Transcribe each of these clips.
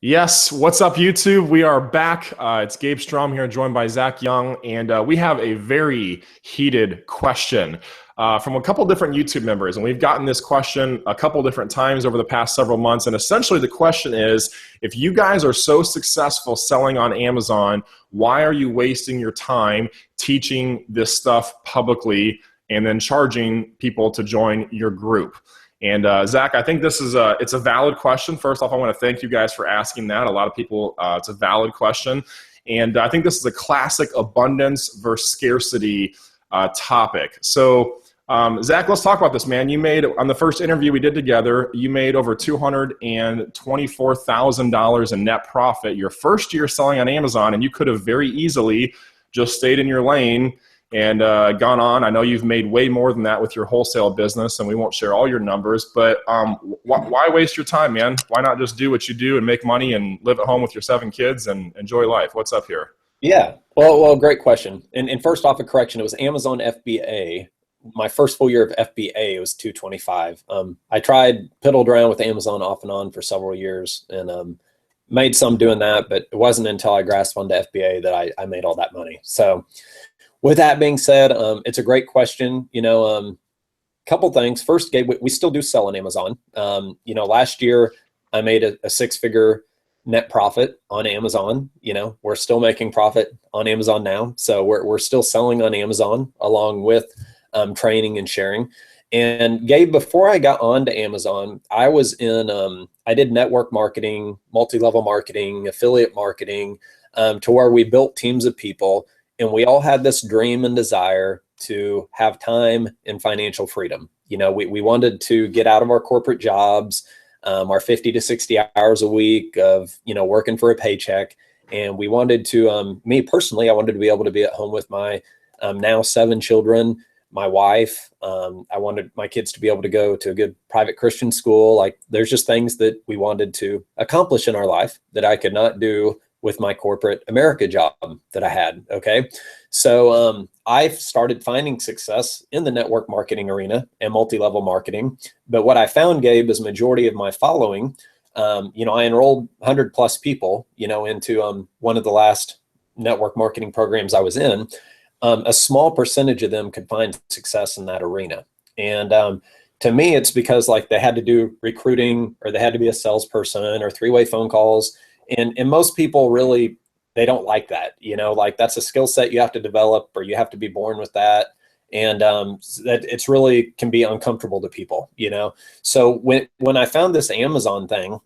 Yes, what's up, YouTube? We are back. It's Gabe Strom here, joined by Zach Young, and we have a very heated question from a couple different YouTube members. And we've gotten this question a couple different times over the past several months. And essentially, the question is, if you guys are so successful selling on Amazon, why are you wasting your time teaching this stuff publicly and then charging people to join your group? And Zach, I think this is it's a valid question. First off, I want to thank you guys for asking that. A lot of people, it's a valid question. And I think this is a classic abundance versus scarcity topic. So Zach, let's talk about this, man. You made, on the first interview we did together, you made over $224,000 in net profit your first year selling on Amazon, and you could have very easily just stayed in your lane and gone on. I know you've made way more than that with your wholesale business, and we won't share all your numbers, but why waste your time, man? Why not just do what you do and make money and live at home with your 7 kids and enjoy life? What's up here? Yeah, well, great question. And first off, a correction, it was Amazon FBA. My first full year of FBA was 225. I piddled around with Amazon off and on for several years and made some doing that, but it wasn't until I grasped onto FBA that I made all that money. So with that being said, it's a great question. Couple things. First, Gabe, we still do sell on Amazon. Last year I made a 6-figure net profit on Amazon. We're still making profit on Amazon now. So we're still selling on Amazon along with training and sharing. And Gabe, before I got onto Amazon, I was I did network marketing, multi-level marketing, affiliate marketing, to where we built teams of people. And we all had this dream and desire to have time and financial freedom. We wanted to get out of our corporate jobs, our 50 to 60 hours a week of, working for a paycheck. And we wanted to, me personally, I wanted to be able to be at home with my now 7 children, my wife. I wanted my kids to be able to go to a good private Christian school. Like, there's just things that we wanted to accomplish in our life that I could not do with my corporate America job that I had. Okay. So I started finding success in the network marketing arena and multi-level marketing. But what I found, Gabe, is majority of my following, I enrolled 100 plus people, into one of the last network marketing programs I was in. A small percentage of them could find success in that arena. And to me, it's because they had to do recruiting, or they had to be a salesperson, or 3-way phone calls. And most people really, they don't like that, that's a skill set you have to develop, or you have to be born with that. And that it's really can be uncomfortable to people, So when I found this Amazon thing,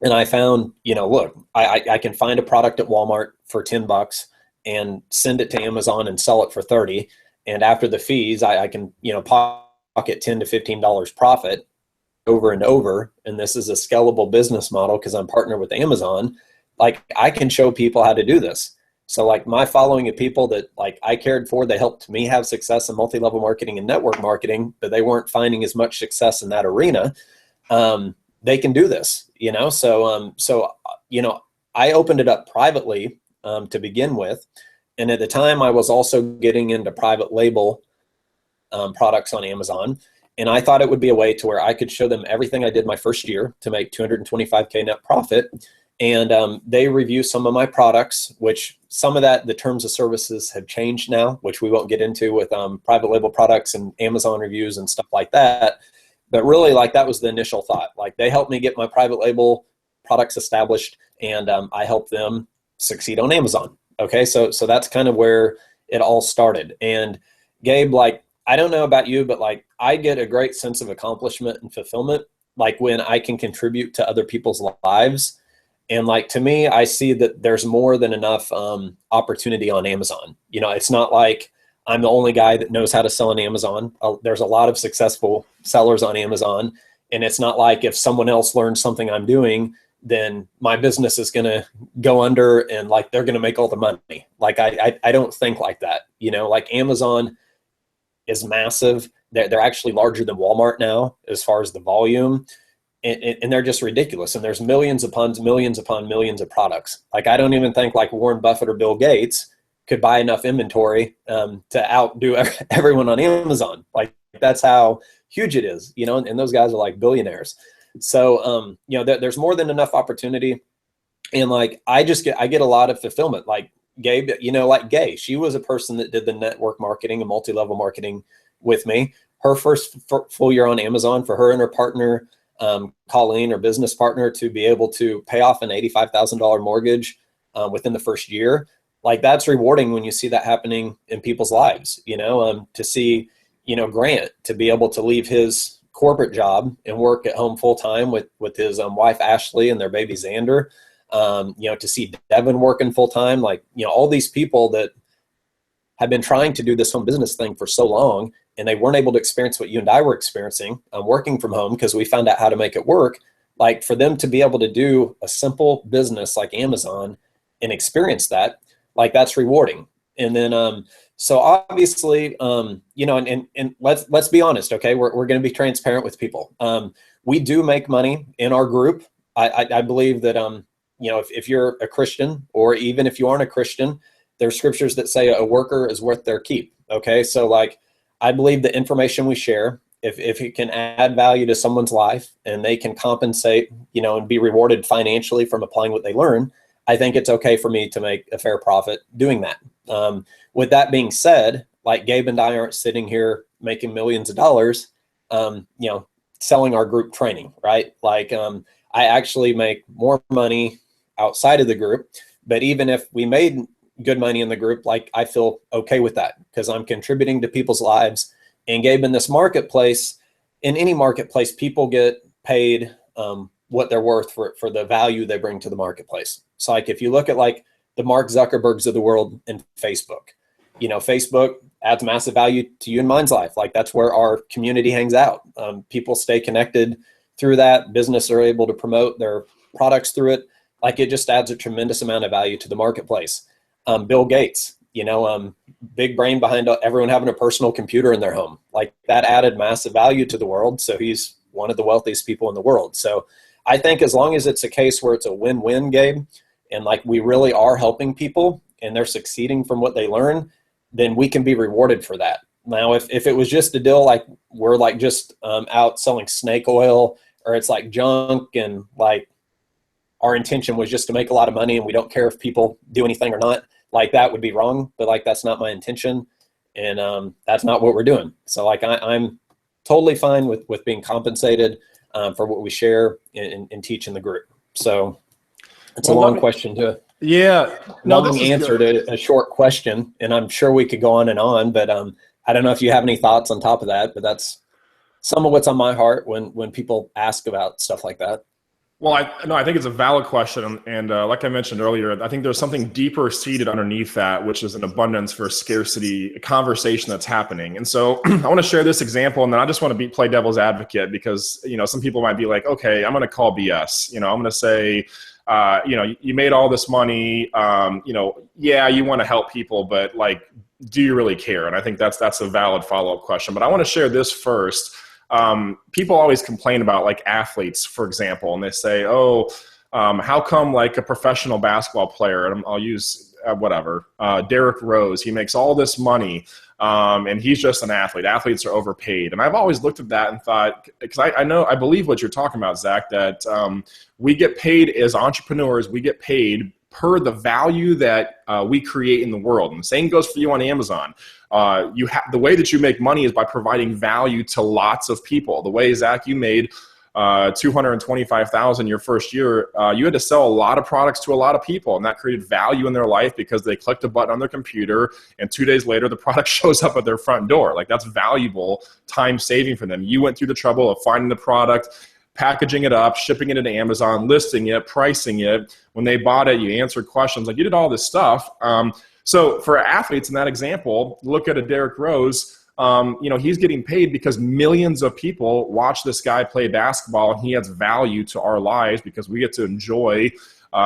and I found, look, I can find a product at Walmart for $10 and send it to Amazon and sell it for 30. And after the fees, I can, pocket $10 to $15 profit over and over. And this is a scalable business model because I'm partnered with Amazon. I can show people how to do this. So my following of people that I cared for, they helped me have success in multi-level marketing and network marketing, but they weren't finding as much success in that arena. They can do this, So I opened it up privately to begin with. And at the time I was also getting into private label products on Amazon. And I thought it would be a way to where I could show them everything I did my first year to make $225K net profit. And they review some of my products, which some of that, the terms of services have changed now, which we won't get into with private label products and Amazon reviews and stuff like that. But really, that was the initial thought. They helped me get my private label products established, and I helped them succeed on Amazon. Okay, so that's kind of where it all started. And Gabe, I don't know about you, but I get a great sense of accomplishment and fulfillment, when I can contribute to other people's lives. And to me, I see that there's more than enough opportunity on Amazon. It's not like I'm the only guy that knows how to sell on Amazon. There's a lot of successful sellers on Amazon. And it's not like if someone else learns something I'm doing, then my business is going to go under and they're going to make all the money. I don't think like that. Amazon is massive. They're actually larger than Walmart now as far as the volume, and they're just ridiculous. And there's millions upon millions of products. I don't even think Warren Buffett or Bill Gates could buy enough inventory to outdo everyone on Amazon. That's how huge it is, and those guys are billionaires. So, there's more than enough opportunity. And like, I get a lot of fulfillment. Like Gabe, like Gay, she was a person that did the network marketing and multi-level marketing with me. Her first full year on Amazon, for her and her partner, Colleen, her business partner, to be able to pay off an $85,000 mortgage within the first year. Like, that's rewarding when you see that happening in people's lives, to see, Grant to be able to leave his corporate job and work at home full time with his wife, Ashley, and their baby, Xander. To see Devin working full time, like, all these people that have been trying to do this home business thing for so long, and they weren't able to experience what you and I were experiencing, working from home, because we found out how to make it work. Like, for them to be able to do a simple business like Amazon and experience that, like, that's rewarding. And then, so obviously, and let's be honest, okay, we're going to be transparent with people. We do make money in our group. I believe that, if you're a Christian, or even if you aren't a Christian, there's scriptures that say a worker is worth their keep. Okay. So like, I believe the information we share, if it can add value to someone's life and they can compensate, and be rewarded financially from applying what they learn, I think it's okay for me to make a fair profit doing that. With that being said, like, Gabe and I aren't sitting here making millions of dollars, selling our group training, right? Like, I actually make more money outside of the group, but even if we made good money in the group, like, I feel okay with that, because I'm contributing to people's lives. And Gabe, in this marketplace, in any marketplace, people get paid what they're worth for the value they bring to the marketplace. So like, if you look at like the Mark Zuckerbergs of the world in Facebook, Facebook adds massive value to you and mine's life. Like, that's where our community hangs out. People stay connected through that. Business are able to promote their products through it. Like, it just adds a tremendous amount of value to the marketplace. Bill Gates, big brain behind everyone having a personal computer in their home. Like, that added massive value to the world. So he's one of the wealthiest people in the world. So I think as long as it's a case where it's a win-win, Gabe, and like, we really are helping people and they're succeeding from what they learn, then we can be rewarded for that. Now, if it was just a deal, like, we're like just out selling snake oil, or it's like junk, and like, our intention was just to make a lot of money and we don't care if people do anything or not, like, that would be wrong. But like, that's not my intention, and that's not what we're doing. So like, I'm totally fine with being compensated for what we share and teach in the group. So it's a long question to long answer to a short question, and I'm sure we could go on and on, but I don't know if you have any thoughts on top of that, but that's some of what's on my heart when people ask about stuff like that. Well, I think it's a valid question. And like I mentioned earlier, I think there's something deeper seated underneath that, which is an abundance for scarcity conversation that's happening. And so I want to share this example, and then I just want to play devil's advocate, because, some people might be like, okay, I'm going to call BS. I'm going to say, you made all this money, yeah, you want to help people, but like, do you really care? And I think that's a valid follow-up question. But I want to share this first. People always complain about like athletes, for example, and they say, how come like a professional basketball player, and I'll use Derrick Rose, he makes all this money, and he's just an athlete. Athletes are overpaid. And I've always looked at that and thought, because I believe what you're talking about, Zach, that we get paid as entrepreneurs, we get paid per the value that we create in the world. And the same goes for you on Amazon. The way that you make money is by providing value to lots of people. The way, Zach, you made $225,000 your first year, you had to sell a lot of products to a lot of people, and that created value in their life because they clicked a button on their computer, and 2 days later the product shows up at their front door. Like, that's valuable time saving for them. You went through the trouble of finding the product, packaging it up, shipping it into Amazon, listing it, pricing it. When they bought it, you answered questions. Like, you did all this stuff. So for athletes in that example, look at a Derrick Rose. He's getting paid because millions of people watch this guy play basketball, and he adds value to our lives because we get to enjoy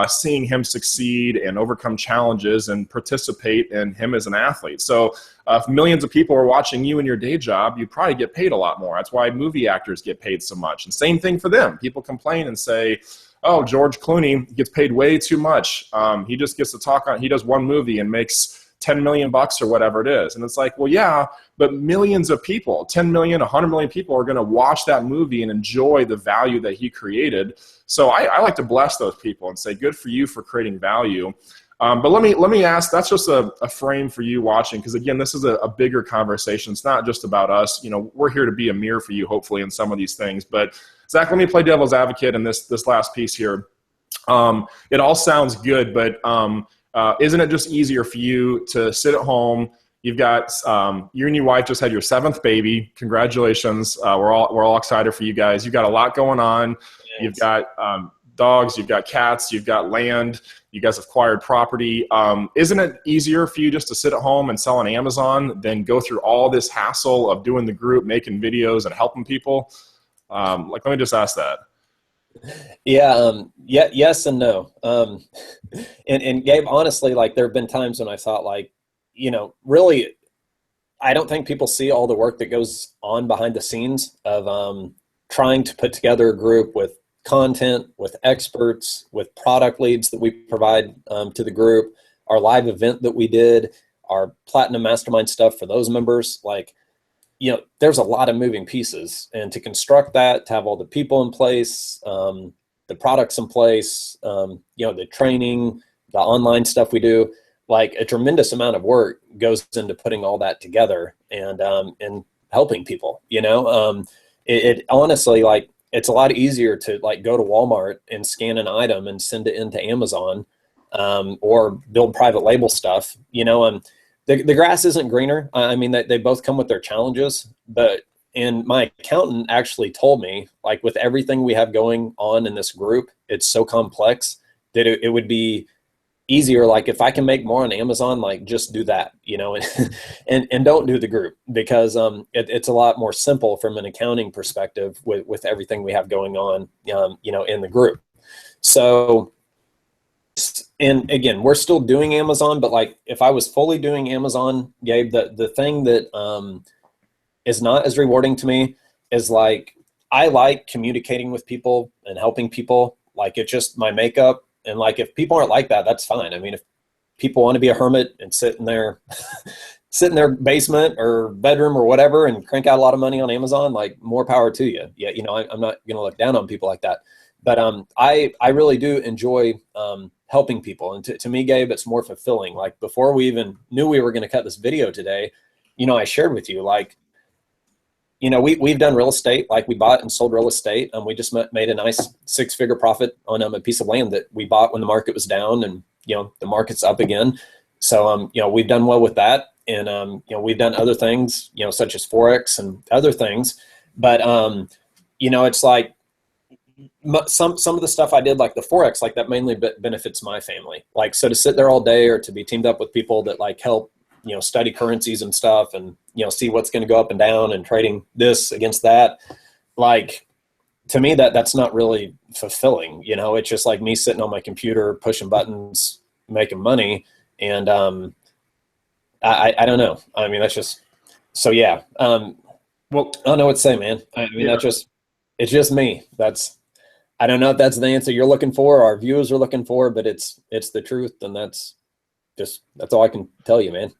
seeing him succeed and overcome challenges and participate in him as an athlete. So if millions of people are watching you in your day job, you probably get paid a lot more. That's why movie actors get paid so much. And same thing for them. People complain and say, oh, George Clooney gets paid way too much. He just gets to talk on, he does one movie and makes 10 million bucks or whatever it is. And it's like, well, yeah, but millions of people, 10 million, 100 million people are going to watch that movie and enjoy the value that he created. So I like to bless those people and say, good for you for creating value. But let me ask, that's just a frame for you watching, because again, this is a bigger conversation. It's not just about us. You know, we're here to be a mirror for you, hopefully, in some of these things. But Zach, let me play devil's advocate in this last piece here. It all sounds good, but isn't it just easier for you to sit at home? You've got you and your wife just had your 7th baby. Congratulations! We're all excited for you guys. You've got a lot going on. Yes. You've got dogs. You've got cats. You've got land. You guys have acquired property. Isn't it easier for you just to sit at home and sell on Amazon than go through all this hassle of doing the group, making videos, and helping people? Let me just ask that. Yeah. Yes and no. And Gabe, honestly, like there have been times when I thought, like, you know, really, I don't think people see all the work that goes on behind the scenes of trying to put together a group with content, with experts, with product leads that we provide to the group, our live event that we did, our Platinum Mastermind stuff for those members. Like, you know, there's a lot of moving pieces, and to construct that, to have all the people in place, the products in place, you know, the training, the online stuff we do, like a tremendous amount of work goes into putting all that together and helping people, you know. It honestly, like, it's a lot easier to like go to Walmart and scan an item and send it into Amazon, or build private label stuff, you know. The grass isn't greener. I mean, they both come with their challenges, and my accountant actually told me, like, with everything we have going on in this group, it's so complex that it would be easier. Like, if I can make more on Amazon, like, just do that, you know, and don't do the group, because it's a lot more simple from an accounting perspective with everything we have going on, you know, in the group. So, and again, we're still doing Amazon, but like, if I was fully doing Amazon, Gabe, the thing that is not as rewarding to me is, like, I like communicating with people and helping people. Like, it's just my makeup. And like, if people aren't like that, that's fine. I mean, if people want to be a hermit and sit in their basement or bedroom or whatever and crank out a lot of money on Amazon, like, more power to you. Yeah, you know, I'm not going to look down on people like that. But I really do enjoy helping people. And to me, Gabe, it's more fulfilling. Like, before we even knew we were going to cut this video today, you know, I shared with you, like, you know, we've done real estate. Like, we bought and sold real estate, and we just made a nice 6-figure profit on a piece of land that we bought when the market was down, and, you know, the market's up again. So, you know, we've done well with that. And, you know, we've done other things, you know, such as Forex and other things. But, you know, it's like, some of the stuff I did, like the Forex, like, that mainly benefits my family. Like, so to sit there all day, or to be teamed up with people that like help, you know, study currencies and stuff, and, you know, see what's going to go up and down and trading this against that. Like, to me, that's not really fulfilling. You know, it's just like me sitting on my computer, pushing buttons, making money. And, I don't know. I mean, that's just, so yeah. Well, I don't know what to say, man. I mean, yeah. It's just me. I don't know if that's the answer you're looking for, or our viewers are looking for, but it's the truth. And that's all I can tell you, man.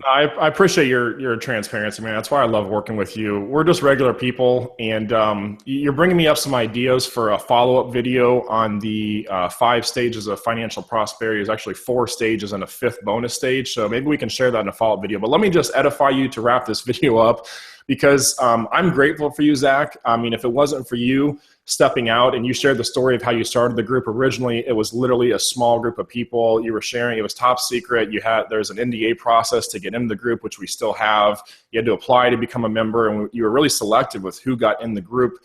I appreciate your transparency, man. That's why I love working with you. We're just regular people, and you're bringing me up some ideas for a follow-up video on the 5 stages of financial prosperity. There's actually 4 stages and a 5th bonus stage, so maybe we can share that in a follow-up video. But let me just edify you to wrap this video up, because I'm grateful for you, Zach. I mean, if it wasn't for you stepping out, and you shared the story of how you started the group originally, it was literally a small group of people. You were sharing, it was top secret. There's an NDA process to get into the group, which we still have. You had to apply to become a member, and you were really selective with who got in the group,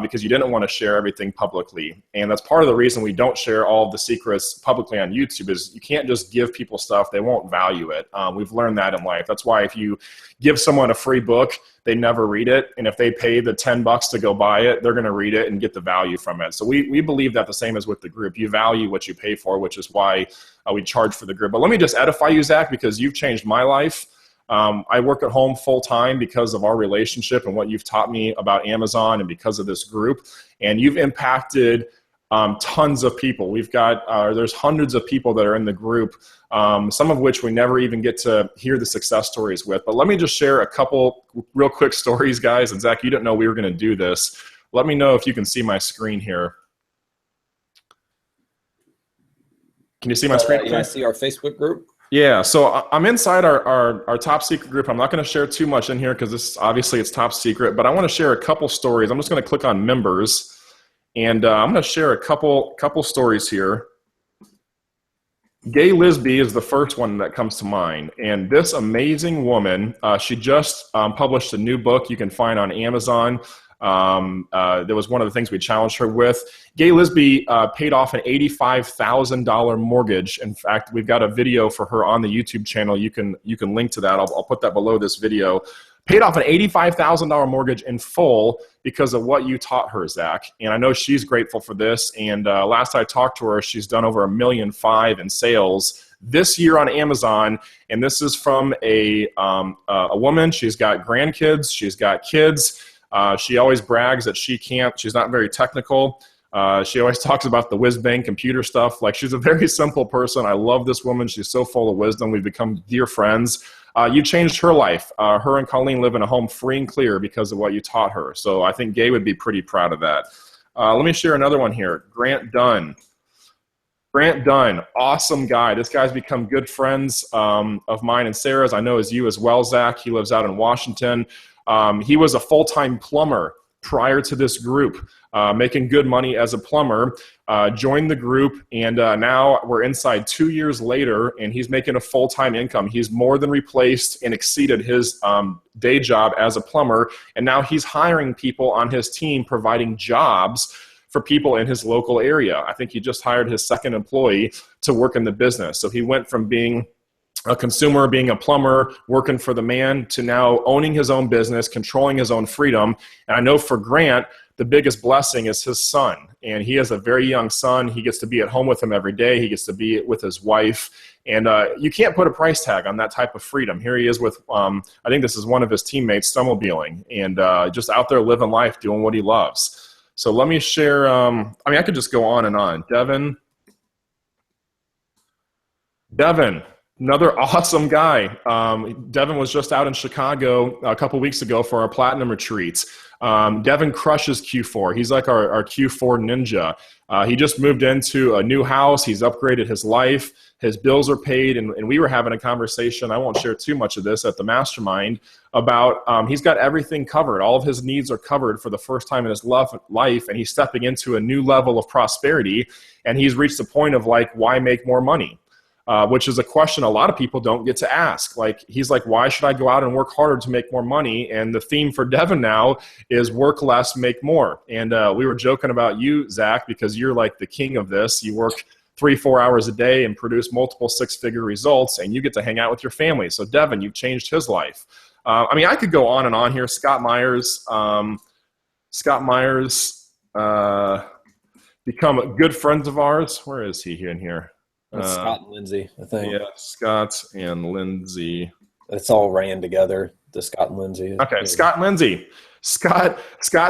because you didn't want to share everything publicly. And that's part of the reason we don't share all of the secrets publicly on YouTube, is you can't just give people stuff. They won't value it. We've learned that in life. That's why if you give someone a free book, they never read it. And if they pay the $10 to go buy it, they're going to read it and get the value from it. So we believe that the same as with the group. You value what you pay for, which is why we charge for the group. But let me just edify you, Zach, because you've changed my life. I work at home full time because of our relationship and what you've taught me about Amazon, and because of this group. And you've impacted tons of people. We've got, there's hundreds of people that are in the group, some of which we never even get to hear the success stories with. But let me just share a couple real quick stories, guys. And Zach, you didn't know we were going to do this. Let me know if you can see my screen here. Can you see my screen? Yeah, I see our Facebook group. Yeah, so I'm inside our top secret group. I'm not going to share too much in here because this obviously it's top secret, but I want to share a couple stories. I'm just going to click on members, and I'm going to share a couple stories here. Gay Lisby is the first one that comes to mind, and this amazing woman, she just published a new book you can find on Amazon. That was one of the things we challenged her with. Gay Lisby paid off an $85,000 mortgage. In fact, we've got a video for her on the YouTube channel. You can link to that. I'll put that below this video. Paid off an $85,000 mortgage in full because of what you taught her, Zach. And I know she's grateful for this. And last I talked to her, she's done over $1.5 million in sales this year on Amazon. And this is from a woman. She's got grandkids. She's got kids. She always brags that she's not very technical. She always talks about the whiz-bang computer stuff. Like, she's a very simple person. I love this woman. She's so full of wisdom. We've become dear friends. You changed her life. Her and Colleen live in a home free and clear because of what you taught her. So I think Gay would be pretty proud of that. Let me share another one here. Grant Dunn. Grant Dunn, awesome guy. This guy's become good friends of mine and Sarah's. I know as you as well, Zach. He lives out in Washington. He was a full-time plumber prior to this group, making good money as a plumber, joined the group, and now we're inside 2 years later, and he's making a full-time income. He's more than replaced and exceeded his day job as a plumber, and now he's hiring people on his team, providing jobs for people in his local area. I think he just hired his second employee to work in the business. So he went from being a consumer, being a plumber, working for the man, to now owning his own business, controlling his own freedom. And I know for Grant, the biggest blessing is his son. And he has a very young son. He gets to be at home with him every day. He gets to be with his wife. And you can't put a price tag on that type of freedom. Here he is with, I think this is one of his teammates, snowmobiling, and just out there living life, doing what he loves. So let me share, I could just go on and on. Devin. Another awesome guy. Devin was just out in Chicago a couple weeks ago for our Platinum retreats. Devin crushes Q4. He's like our Q4 ninja. He just moved into a new house. He's upgraded his life. His bills are paid. And we were having a conversation, I won't share too much of this at the mastermind, about he's got everything covered. All of his needs are covered for the first time in his life, and he's stepping into a new level of prosperity. And he's reached the point of, like, why make more money? Which is a question a lot of people don't get to ask. Like, he's like, why should I go out and work harder to make more money? And the theme for Devin now is work less, make more. And we were joking about you, Zach, because you're like the king of this. You work 3-4 hours a day and produce multiple six-figure results, and you get to hang out with your family. So Devin, you've changed his life. I could go on and on here. Scott Myers become good friends of ours. Where is he in here? Scott and Lindsay, I think. Yeah, Scott and Lindsay. It's all ran together, the Scott and Lindsay. Okay, yeah. Scott and Lindsay. Scott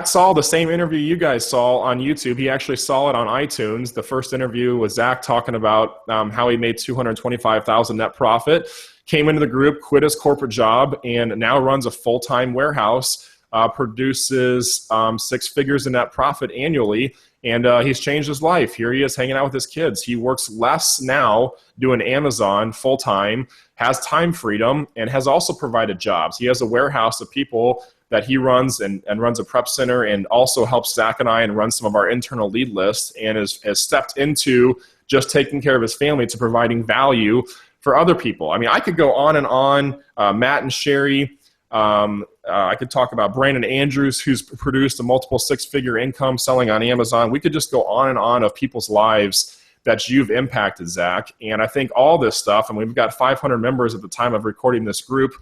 saw the same interview you guys saw on YouTube. He actually saw it on iTunes. The first interview was Zach talking about how he made $225,000 net profit, came into the group, quit his corporate job, and now runs a full-time warehouse, produces 6 figures in net profit annually. And he's changed his life. Here he is hanging out with his kids. He works less now doing Amazon full-time, has time freedom, and has also provided jobs. He has a warehouse of people that he runs and runs a prep center, and also helps Zach and I and run some of our internal lead lists, and has stepped into just taking care of his family to providing value for other people. I could go on and on. Matt and Sherry. I could talk about Brandon Andrews, who's produced a multiple 6-figure income selling on Amazon. We could just go on and on of people's lives that you've impacted, Zach. And I think all this stuff, and we've got 500 members at the time of recording this group.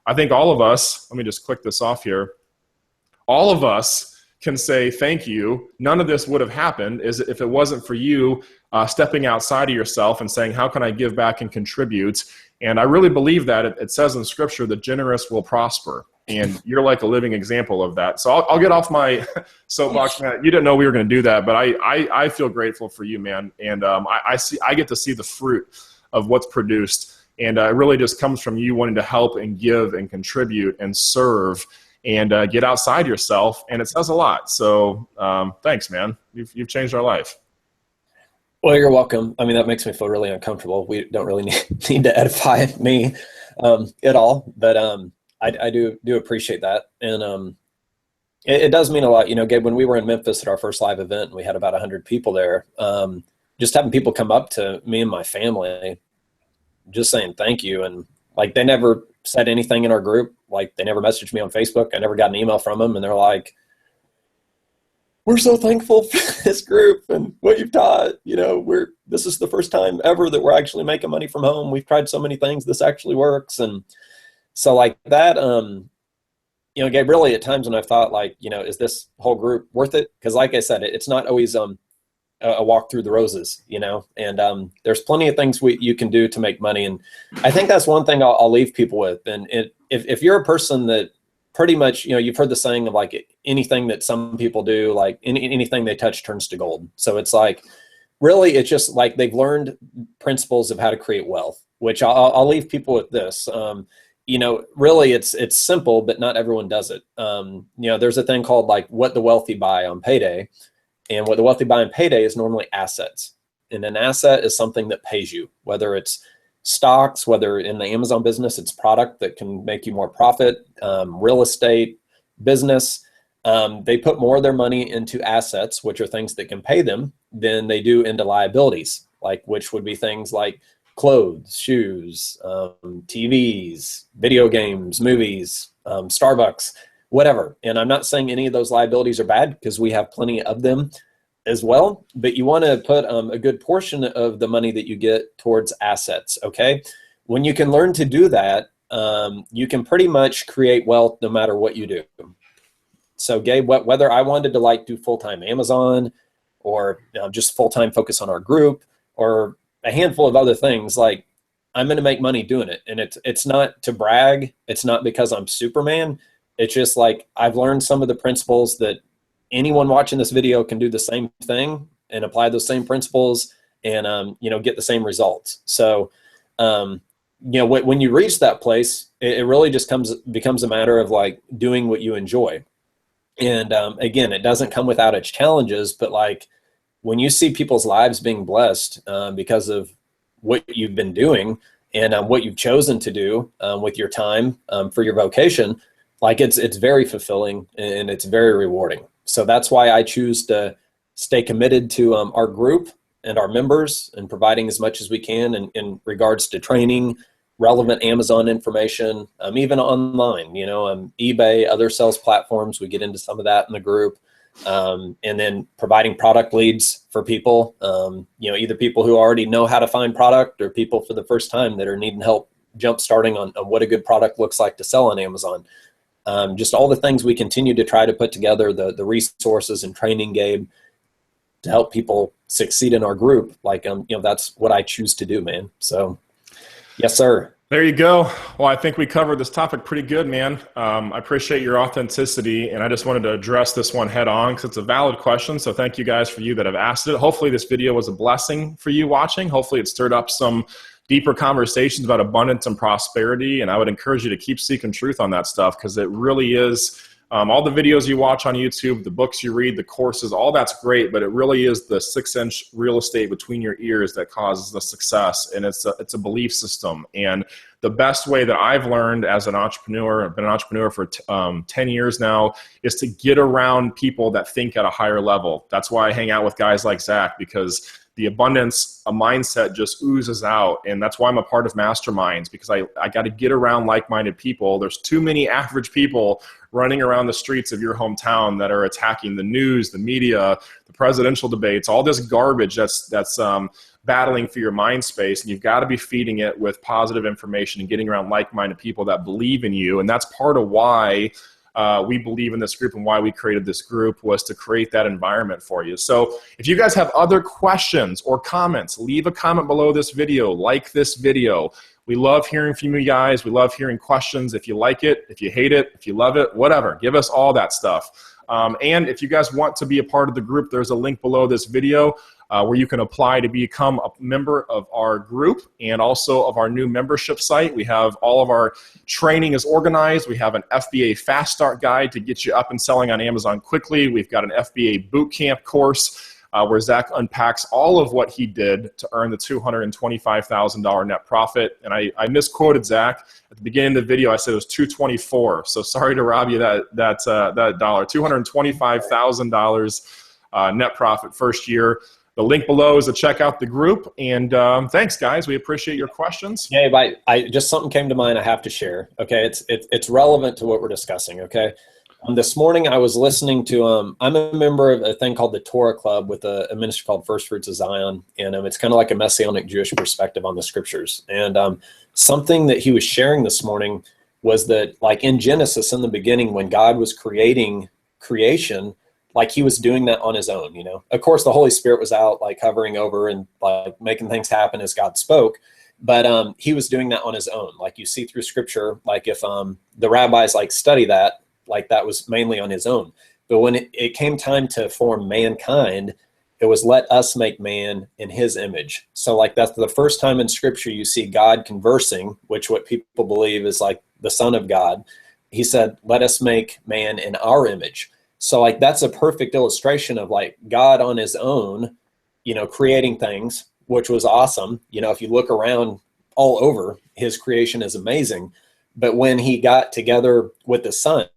I think all of us, let me just click this off here. All of us can say thank you. None of this would have happened if it wasn't for you stepping outside of yourself and saying, how can I give back and contribute? And I really believe that it says in Scripture, the generous will prosper. And you're like a living example of that. So I'll get off my soapbox, man. You didn't know we were going to do that, but I feel grateful for you, man. And I get to see the fruit of what's produced. And it really just comes from you wanting to help and give and contribute and serve and get outside yourself. And it says a lot. So thanks, man. You've changed our life. Well, you're welcome. I mean, that makes me feel really uncomfortable. We don't really need to edify me at all. But I do appreciate that. And it does mean a lot. You know, Gabe, when we were in Memphis at our first live event, and we had about 100 people there, just having people come up to me and my family, just saying thank you. And like, they never said anything in our group. Like, they never messaged me on Facebook. I never got an email from them. And they're like, we're so thankful for this group and what you've taught. You know, this is the first time ever that we're actually making money from home. We've tried so many things. This actually works. And so like that, you know, Gabe, really at times when I've thought like, you know, is this whole group worth it? Because like I said, it's not always a walk through the roses, you know, and there's plenty of things you can do to make money. And I think that's one thing I'll leave people with. And if you're a person that pretty much, you know, you've heard the saying of like anything that some people do, like anything they touch turns to gold. So it's like, really, it's just like they've learned principles of how to create wealth, which I'll leave people with this. You know, really it's simple, but not everyone does it. You know, there's a thing called like what the wealthy buy on payday. And what the wealthy buy on payday is normally assets. And an asset is something that pays you, whether it's stocks, whether in the Amazon business, it's product that can make you more profit, real estate, business. They put more of their money into assets, which are things that can pay them, than they do into liabilities, like which would be things like clothes, shoes, TVs, video games, movies, Starbucks, whatever. And I'm not saying any of those liabilities are bad, because we have plenty of them as well, but you want to put a good portion of the money that you get towards assets. Okay. When you can learn to do that, you can pretty much create wealth no matter what you do. So Gabe, whether I wanted to like do full-time Amazon or just full-time focus on our group or a handful of other things, like I'm going to make money doing it. And it's not to brag. It's not because I'm Superman. It's just like I've learned some of the principles that anyone watching this video can do the same thing and apply those same principles and, you know, get the same results. So, you know, when you reach that place, it really just becomes a matter of like doing what you enjoy. And again, it doesn't come without its challenges, but like when you see people's lives being blessed because of what you've been doing and what you've chosen to do with your time for your vocation, like it's very fulfilling and it's very rewarding. So that's why I choose to stay committed to our group and our members and providing as much as we can in regards to training, relevant Amazon information, even online, you know, eBay, other sales platforms. We get into some of that in the group. And then providing product leads for people, you know, either people who already know how to find product or people for the first time that are needing help jump starting on what a good product looks like to sell on Amazon. Just all the things we continue to try to put together, the resources and training, Gabe, to help people succeed in our group. Like, you know, that's what I choose to do, man. So, yes, sir. There you go. Well, I think we covered this topic pretty good, man. I appreciate your authenticity, and I just wanted to address this one head on because it's a valid question. So thank you guys for you that have asked it. Hopefully this video was a blessing for you watching. Hopefully it stirred up some deeper conversations about abundance and prosperity, and I would encourage you to keep seeking truth on that stuff because it really is all the videos you watch on YouTube, the books you read, the courses, all that's great, but it really is the 6-inch real estate between your ears that causes the success, and it's a belief system. And the best way that I've learned as an entrepreneur, I've been an entrepreneur for 10 years now, is to get around people that think at a higher level. That's why I hang out with guys like Zach, because the abundance, a mindset just oozes out. And that's why I'm a part of masterminds, because I got to get around like-minded people. There's too many average people running around the streets of your hometown that are attacking the news, the media, the presidential debates, all this garbage that's battling for your mind space. And you've got to be feeding it with positive information and getting around like-minded people that believe in you. And that's part of why we believe in this group and why we created this group was to create that environment for you. So if you guys have other questions or comments, leave a comment below this video, like this video. We love hearing from you guys. We love hearing questions. If you like it, if you hate it, if you love it, whatever, give us all that stuff. And if you guys want to be a part of the group, there's a link below this video where you can apply to become a member of our group and also of our new membership site. We have all of our training is organized. We have an FBA Fast Start Guide to get you up and selling on Amazon quickly. We've got an FBA Bootcamp course where Zach unpacks all of what he did to earn the $225,000 net profit. And I misquoted Zach at the beginning of the video. I said it was $224. So sorry to rob you that dollar. $225,000 net profit first year. The link below is to check out the group. And thanks, guys. We appreciate your questions. Yeah, just something came to mind I have to share. Okay, it's relevant to what we're discussing. Okay. This morning I was listening to, I'm a member of a thing called the Torah Club with a ministry called First Fruits of Zion. And it's kind of like a Messianic Jewish perspective on the scriptures. And something that he was sharing this morning was that, like in Genesis in the beginning, when God was creating creation, like he was doing that on his own, you know. Of course, the Holy Spirit was out, like hovering over and like making things happen as God spoke. But he was doing that on his own. Like you see through scripture, like if the rabbis like study that, like that was mainly on his own. But when it came time to form mankind, it was let us make man in his image. So like that's the first time in scripture you see God conversing, which what people believe is like the Son of God. He said, let us make man in our image. So like that's a perfect illustration of like God on his own, you know, creating things, which was awesome. You know, if you look around all over, his creation is amazing. But when he got together with the Son,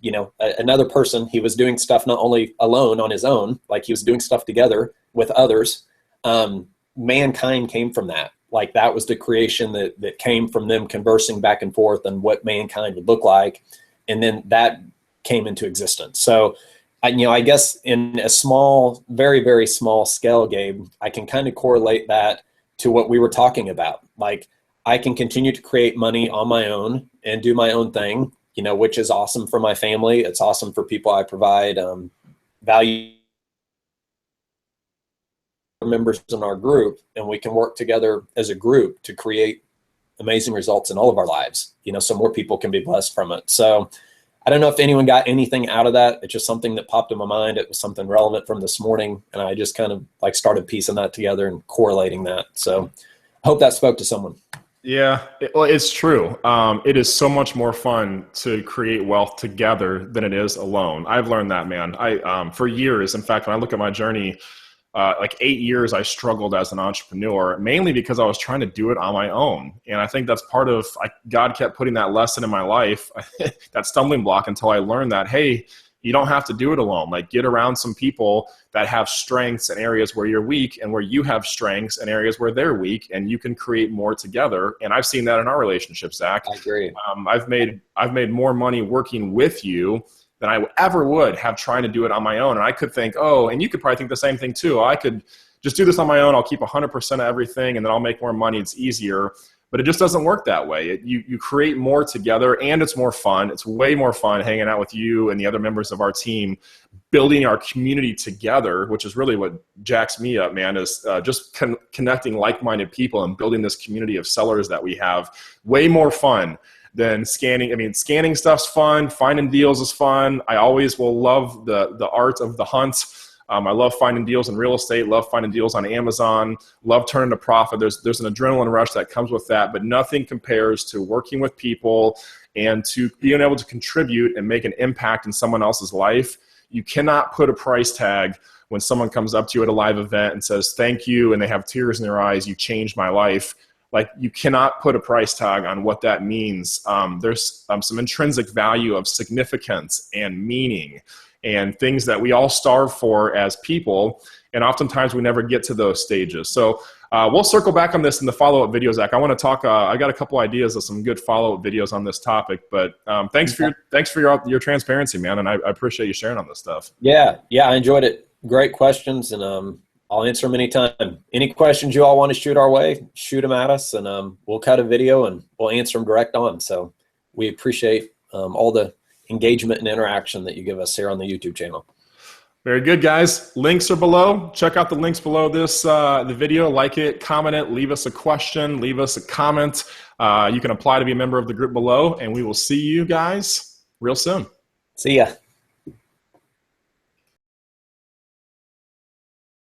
you know, another person, he was doing stuff not only alone on his own, like he was doing stuff together with others. Mankind came from that. Like that was the creation that came from them conversing back and forth and what mankind would look like. And then that came into existence. So, you know, I guess in a small, very, very small scale, Gabe, I can kind of correlate that to what we were talking about. Like I can continue to create money on my own and do my own thing, you know, which is awesome for my family. It's awesome for people I provide value members in our group, and we can work together as a group to create amazing results in all of our lives, you know, so more people can be blessed from it. So I don't know if anyone got anything out of that. It's just something that popped in my mind. It was something relevant from this morning, and I just kind of like started piecing that together and correlating that. So I hope that spoke to someone. Yeah, well, it's true. It is so much more fun to create wealth together than it is alone. I've learned that, man. For years, in fact, when I look at my journey, like 8 years, I struggled as an entrepreneur, mainly because I was trying to do it on my own. And I think that's part of, God kept putting that lesson in my life, that stumbling block, until I learned that, hey, you don't have to do it alone. Like get around some people that have strengths in areas where you're weak and where you have strengths in areas where they're weak, and you can create more together. And I've seen that in our relationship, Zach. I agree. I've made more money working with you than I ever would have trying to do it on my own. And I could think, oh, and you could probably think the same thing too. I could just do this on my own. I'll keep 100% of everything and then I'll make more money. It's easier. But it just doesn't work that way. You create more together, and it's more fun. It's way more fun hanging out with you and the other members of our team, building our community together, which is really what jacks me up, man, is just connecting like-minded people and building this community of sellers that we have. Way more fun than scanning. I mean, scanning stuff's fun. Finding deals is fun. I always will love the art of the hunt. I love finding deals in real estate, love finding deals on Amazon, love turning a profit. There's an adrenaline rush that comes with that, but nothing compares to working with people and to being able to contribute and make an impact in someone else's life. You cannot put a price tag when someone comes up to you at a live event and says, thank you, and they have tears in their eyes, you changed my life. Like, you cannot put a price tag on what that means. There's some intrinsic value of significance and meaning and things that we all starve for as people, and oftentimes we never get to those stages. So we'll circle back on this in the follow-up video, Zach. I want to talk, I got a couple ideas of some good follow-up videos on this topic, but thanks for your transparency, man, and I appreciate you sharing on this stuff. Yeah, I enjoyed it. Great questions, and I'll answer them anytime. Any questions you all want to shoot our way, shoot them at us, and we'll cut a video and we'll answer them direct on. So we appreciate all the engagement and interaction that you give us here on the YouTube channel. Very good, guys. Links are below. Check out the links below this the video. Like it, comment it, leave us a question, leave us a comment. You can apply to be a member of the group below, and we will see you guys real soon. See ya.